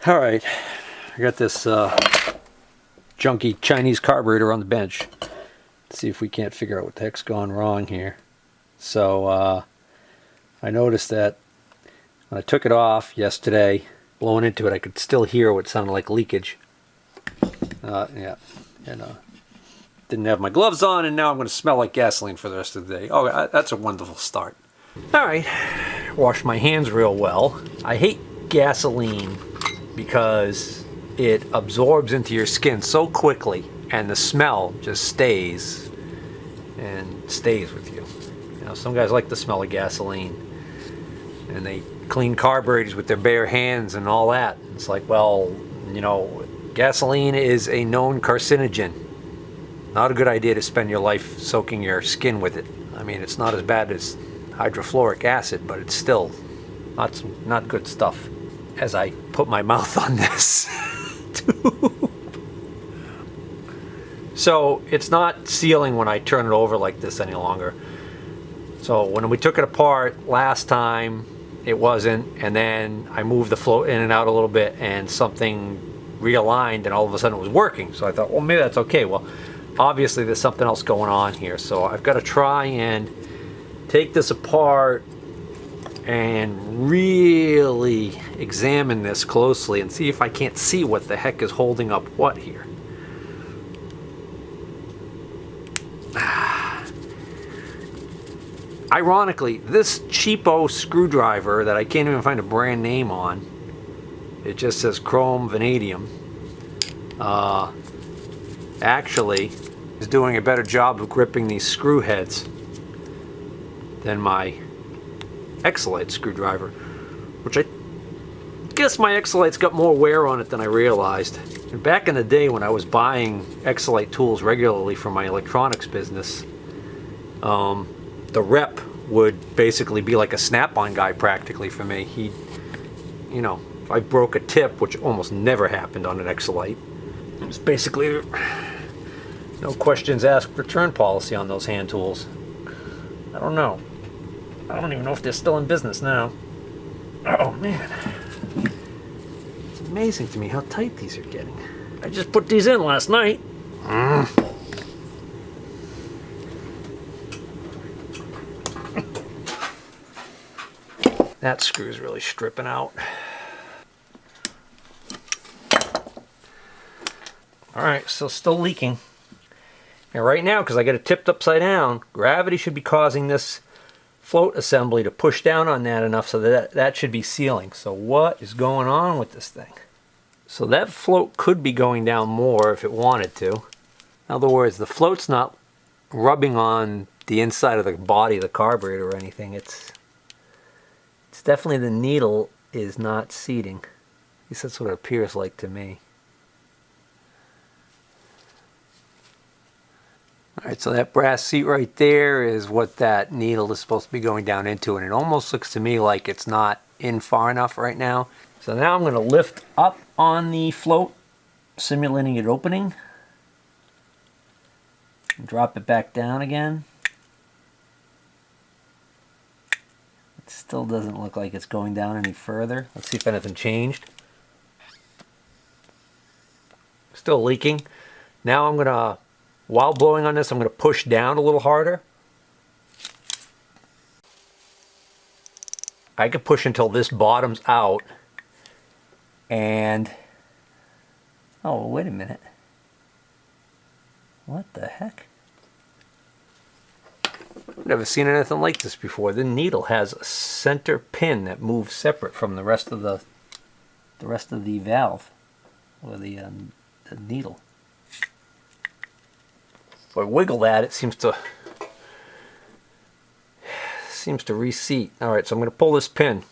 All right, I got this junky Chinese carburetor on the bench. Let's see if we can't figure out what the heck's gone wrong here. So I noticed that when I took it off yesterday, blowing into it, I could still hear what sounded like leakage. Yeah, and didn't have my gloves on, and now I'm going to smell like gasoline for the rest of the day. Oh, that's a wonderful start. All right, wash my hands real well. I hate gasoline because it absorbs into your skin so quickly, and the smell just stays with you. You know, some guys like the smell of gasoline, and they clean carburetors with their bare hands and all that. It's like, well, you know, gasoline is a known carcinogen. Not a good idea to spend your life soaking your skin with it. I mean, it's not as bad as hydrofluoric acid, but it's still not good stuff. As I put my mouth on this tube. So it's not sealing when I turn it over like this any longer. So when we took it apart last time, it wasn't, and then I moved the float in and out a little bit, and something realigned, and all of a sudden it was working. So I thought, well, maybe that's okay. Well, obviously there's something else going on here. So I've got to try and take this apart and really examine this closely and see if I can't see what the heck is holding up what here. Ironically, this cheapo screwdriver that I can't even find a brand name on, it just says chrome vanadium, actually is doing a better job of gripping these screw heads than my Exolite screwdriver, which I guess my Exolite's got more wear on it than I realized. And back in the day when I was buying Exolite tools regularly for my electronics business, the rep would basically be like a Snap-on guy practically for me. He, you know, if I broke a tip, which almost never happened on an Exolite, it was basically no questions asked return policy on those hand tools. I don't know. I don't even know if they're still in business now. Oh man. It's amazing to me how tight these are getting. I just put these in last night. That screw's really stripping out. Alright, so still leaking. And right now, because I got it tipped upside down, gravity should be causing this float assembly to push down on that enough so that should be sealing. So what is going on with this thing? So that float could be going down more if it wanted to. In other words, the float's not rubbing on the inside of the body of the carburetor or anything. It's definitely the needle is not seating. At least that's what it appears like to me. Alright, so that brass seat right there is what that needle is supposed to be going down into, and it almost looks to me like it's not in far enough right now. So now I'm going to lift up on the float, simulating it opening. Drop it back down again. It still doesn't look like it's going down any further. Let's see if anything changed. Still leaking. Now I'm going to, while blowing on this, I'm going to push down a little harder. I could push until this bottoms out. And, oh, wait a minute. What the heck? I've never seen anything like this before. The needle has a center pin that moves separate from the rest of the valve, or the needle. If I wiggle that, it seems to reseat. All right, so I'm going to pull this pin.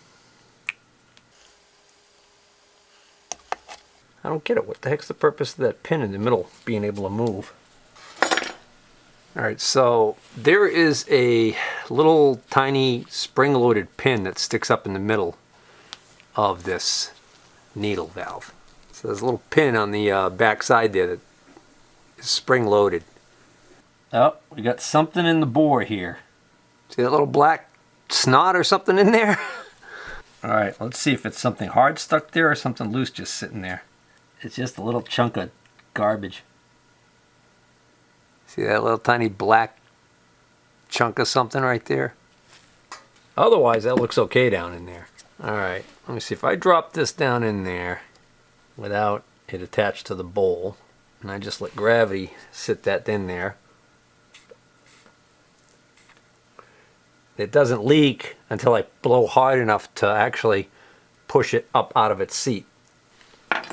I don't get it. What the heck's the purpose of that pin in the middle being able to move? Alright, so there is a little tiny spring-loaded pin that sticks up in the middle of this needle valve. So there's a little pin on the back side there that is spring-loaded. Oh, we got something in the bore here. See that little black snot or something in there? Alright, let's see if it's something hard stuck there or something loose just sitting there. It's just a little chunk of garbage. See that little tiny black chunk of something right there? Otherwise, that looks okay down in there. Alright, let me see if I drop this down in there without it attached to the bowl, and I just let gravity sit that in there. It doesn't leak until I blow hard enough to actually push it up out of its seat.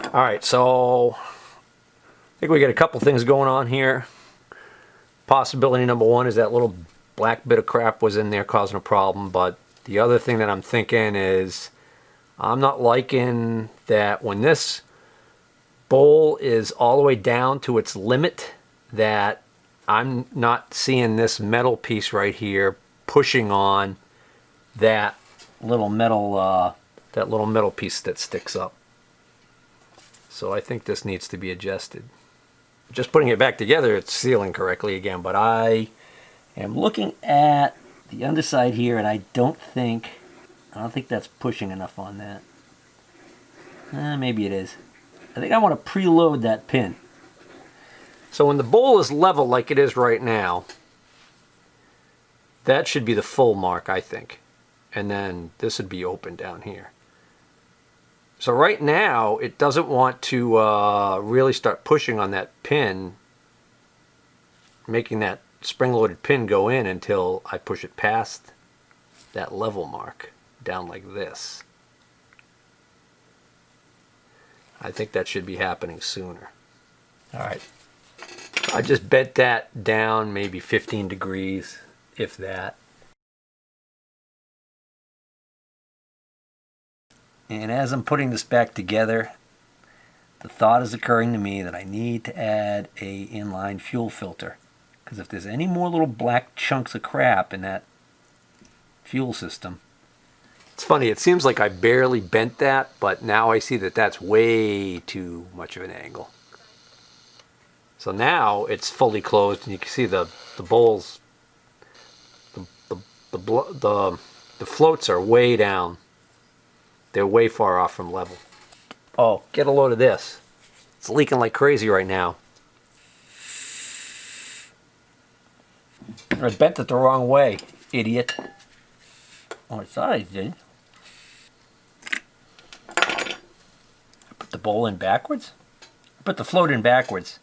Alright, so I think we got a couple things going on here. Possibility number one is that little black bit of crap was in there causing a problem, but the other thing that I'm thinking is I'm not liking that when this bowl is all the way down to its limit, that I'm not seeing this metal piece right here pushing on that little metal piece that sticks up. So I think this needs to be adjusted. Just putting it back together, it's sealing correctly again, but I am looking at the underside here, and I don't think that's pushing enough on that. Maybe it is. I think I want to preload that pin. So when the bowl is level like it is right now, that should be the full mark, I think. And then this would be open down here. So right now, it doesn't want to really start pushing on that pin, making that spring-loaded pin go in until I push it past that level mark down like this. I think that should be happening sooner. All right. I just bent that down maybe 15 degrees, if that. And as I'm putting this back together, the thought is occurring to me that I need to add a inline fuel filter. Because if there's any more little black chunks of crap in that fuel system. It's funny, it seems like I barely bent that, but now I see that that's way too much of an angle. So now it's fully closed, and you can see the bowls, the floats are way down. They're way far off from level. Oh, get a load of this. It's leaking like crazy right now. I bent it the wrong way, idiot. Oh, it's size, dude. I put the bowl in backwards? I put the float in backwards.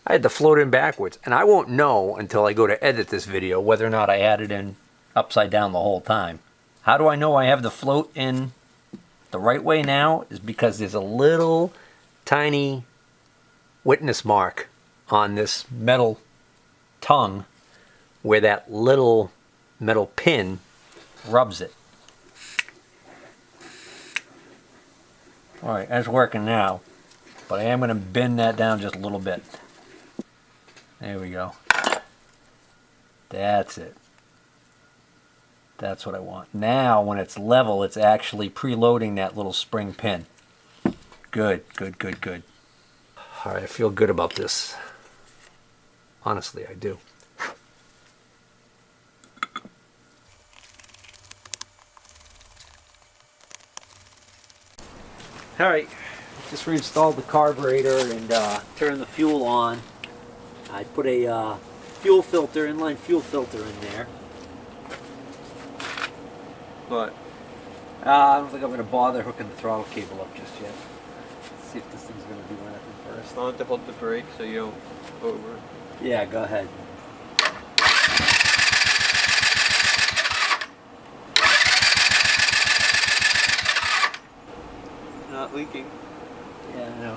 I had the float in backwards, and I won't know until I go to edit this video whether or not I had it in upside down the whole time. How do I know I have the float in the right way now? Is because there's a little tiny witness mark on this metal tongue where that little metal pin rubs it. Alright, that's working now, but I am going to bend that down just a little bit. There we go. That's it. That's what I want. Now, when it's level, it's actually preloading that little spring pin. Good, good, good, good. All right, I feel good about this. Honestly, I do. All right, just reinstalled the carburetor and turned the fuel on. I put a fuel filter, inline fuel filter in there. But I don't think I'm going to bother hooking the throttle cable up just yet. Let's see if this thing's going to do anything first. I want to hold the brake so you don't over. Yeah, go ahead. Not leaking. Yeah, I know.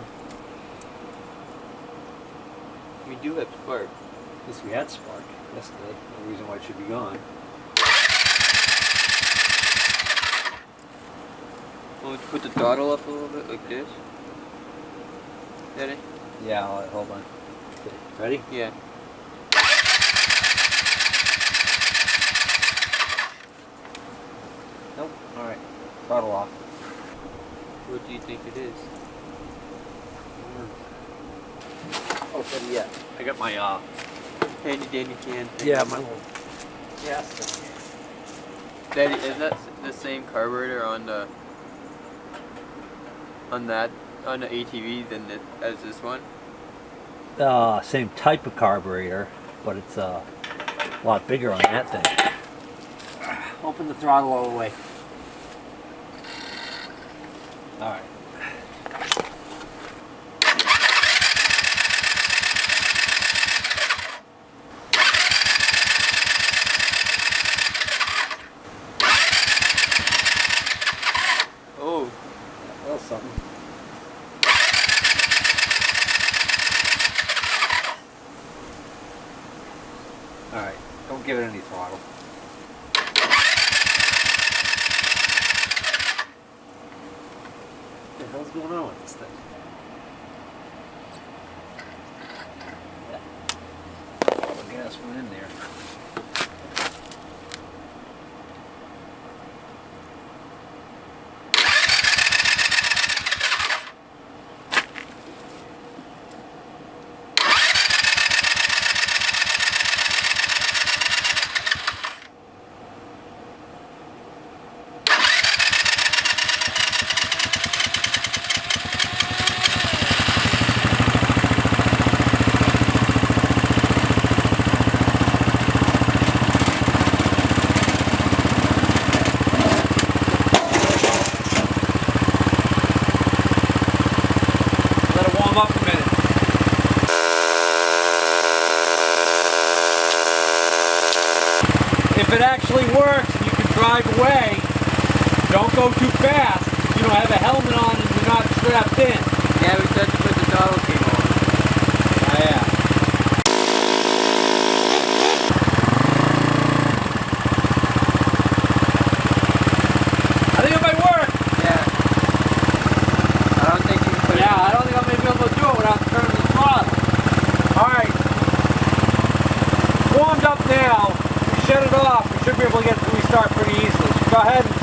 We do have spark. Yes, we had spark yesterday. No reason why it should be gone. Well, put the throttle up a little bit like this. Ready? Yeah, hold on. Okay, ready? Yeah. Nope. Alright. Throttle off. What do you think it is? Oh, better yet. I got my Handy dandy can. yeah, my little gas thing. Daddy, is that the same carburetor on the on the ATV than as this one? Same type of carburetor, but it's a lot bigger on that thing. Open the throttle all the way. All right. Oh, That was something. All right, don't give it any throttle. What the hell's going on with this thing? Yeah. All the gas went in there. Up a minute. If it actually works and you can drive away, don't go too fast. You don't have a helmet on and you're not strapped in. yeah, we said to put the throttle cable on. Oh, yeah. I think it might work. Yeah. I don't think you can put it. Yeah, I don't think I'm going to be able to do it without turning the throttle. Alright. Warmed up now. We shut it off. We should be able to get it to restart pretty easily. So go ahead and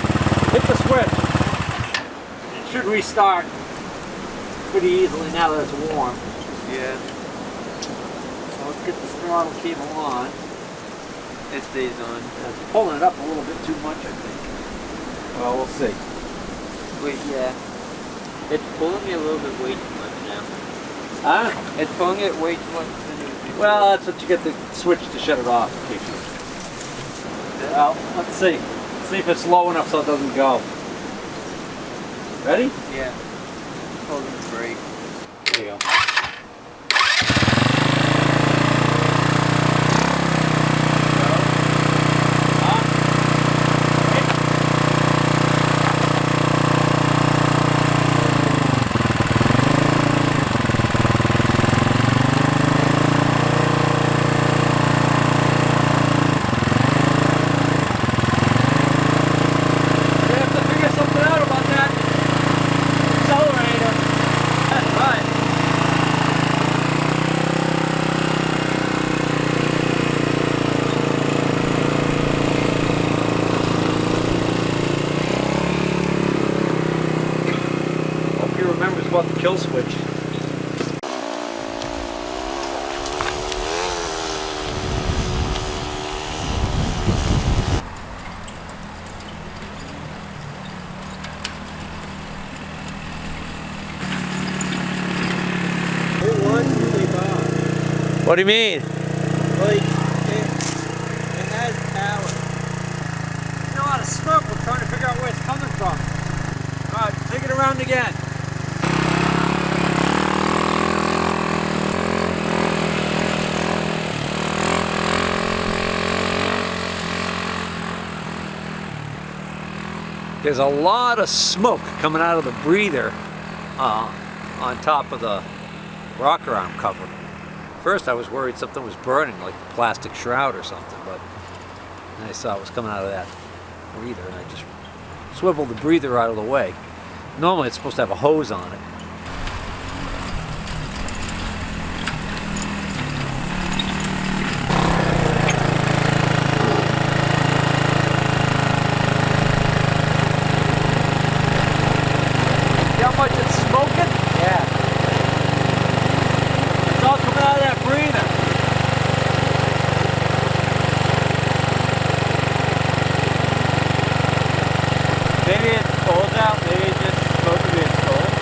hit the switch. It should restart pretty easily now that it's warm. Yeah. So let's get this throttle cable on. It stays on. It's pulling it up a little bit too much, I think. Well, we'll see. Wait, yeah. It's pulling me a little bit way too much now. Huh? It's pulling it way too much. Well, that's what you get the switch to shut it off. Well, let's see. Let's see if it's low enough so it doesn't go. Ready? Yeah. Holding the brake. There you go. About the kill switch. It was really bad. What do you mean? Like, it has power. There's a lot of smoke. We're trying to figure out where it's coming from. Alright, take it around again. There's a lot of smoke coming out of the breather on top of the rocker arm cover. First I was worried something was burning, like the plastic shroud or something, but then I saw it was coming out of that breather and I just swiveled the breather out of the way. Normally it's supposed to have a hose on it. See how much it's smoking? Yeah. It's all coming out of that breather. Maybe it's cold out, maybe it's just smoke being cold.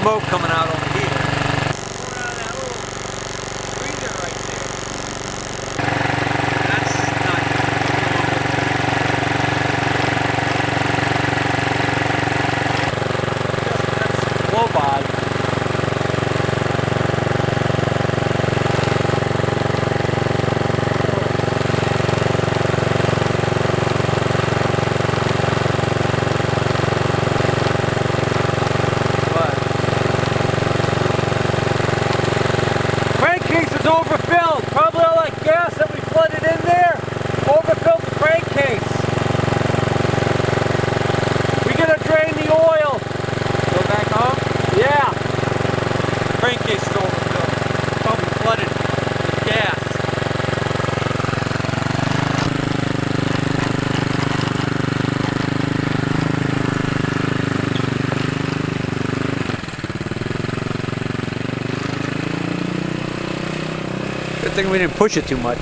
smoke coming out over here. Coming out of that little breather right there. That's not that's blow by. Is overfilled. Probably all that gas that we flooded in there overfilled the crankcase. We gotta drain the oil. Go back home? Yeah. Crankcase is overfilled. Probably flooded with gas. Good thing we didn't push it too much.